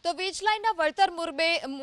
તો વીજ લાઇનના વળતર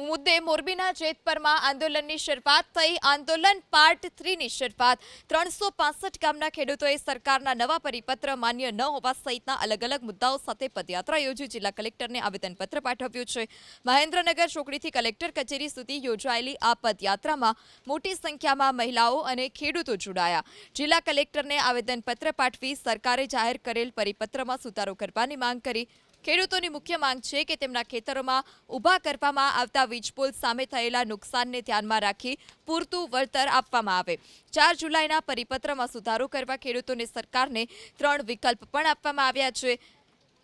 મુદ્દે મોરબીના જેતપરમાં આંદોલનની શરૂઆત થઈ। આંદોલન પાર્ટ 3ની શરૂઆત 365 ગામના ખેડૂતોએ સરકારના નવા પરિપત્ર માન્ય ન હોવા સહિતના અલગ અલગ મુદ્દાઓ સાથે પદયાત્રા યોજી જિલ્લા કલેક્ટરને આવેદનપત્ર પાઠવ્યું છે। મહેન્દ્રનગર ચોકડીથી કલેક્ટર કચેરી સુધી યોજાયેલી આ પદયાત્રામાં મોટી સંખ્યામાં મહિલાઓ અને ખેડૂતો જોડાયા। જિલ્લા કલેક્ટરને આવેદનપત્ર પાઠવી સરકારે જાહેર કરેલ પરિપત્રમાં સુધારો કરવાની માંગ કરી। ખેડૂતોની મુખ્ય માંગ છે કે તેમના ખેતરોમાં ઊભા કરવામાં આવતા વીજપોલ સામે થયેલા નુકસાનને ધ્યાનમાં રાખી પૂરતું વળતર આપવામાં આવે। 4 જુલાઈના પરિપત્રમાં સુધારો કરવા ખેડૂતોને સરકારને 3 વિકલ્પ પણ આપવામાં આવ્યા છે,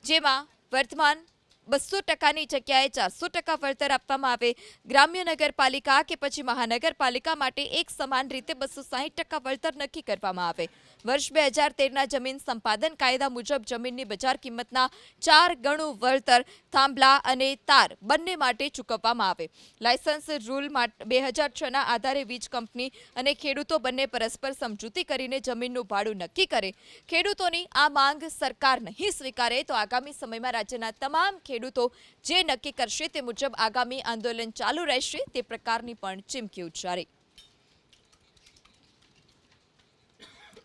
જેમાં વર્તમાન 200%ની જગ્યાએ 400% વળતર આપવામાં આવે। ગ્રામ્ય નગરપાલિકા કે પછી મહાનગરપાલિકા માટે એક સમાન રીતે 260% વળતર નક્કી કરવામાં આવે। વર્ષ 2013ના જમીન સંપાદન કાયદા મુજબ જમીનની બજાર કિંમતના 4 ગણું વળતર થાંભલા અને તાર બંને માટે ચૂકવવામાં આવે। લાયસન્સ રૂલ 2006ના આધારે વીજ કંપની અને ખેડૂતો બંને પરસ્પર સમજૂતી કરીને જમીનનું ભાડું નક્કી કરે। ખેડૂતોની આ માંગ સરકાર નહીં સ્વીકારે તો આગામી સમયમાં રાજ્યના તમામ ખેડૂતો જે નક્કી કરશે તે મુજબ આગામી આંદોલન ચાલુ રહેશે, તે પ્રકારની પણ ચીમકી ઉચ્ચારી।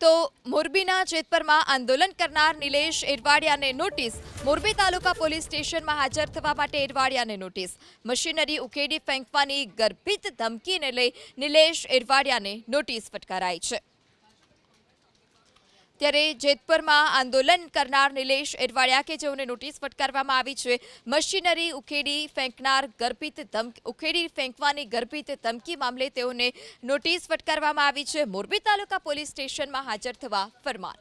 તો મોરબીના જેતપરમાં આંદોલન કરનાર નિલેશ એરવાડિયાને નોટિસ। મોરબી તાલુકા પોલીસ સ્ટેશનમાં હાજર થવા માટે એરવાડિયાને નોટિસ। મશીનરી ઉકેડી ફેંકવાની ગર્ભિત ધમકીને લઈ નિલેશ એરવાડિયાને નોટિસ ફટકારાઈ છે। ત્યારે જેતપરમાં આંદોલન કરનાર નિલેશ એરવાડિયા કે જેઓને નોટિસ ફટકારવામાં આવી છે, મશીનરી ઉકેડી ફેંકવાની ગર્ભિત ધમકી મામલે તેઓને નોટિસ ફટકારવામાં આવી છે। મોરબી તાલુકા પોલીસ સ્ટેશનમાં હાજર થવા ફરમાન।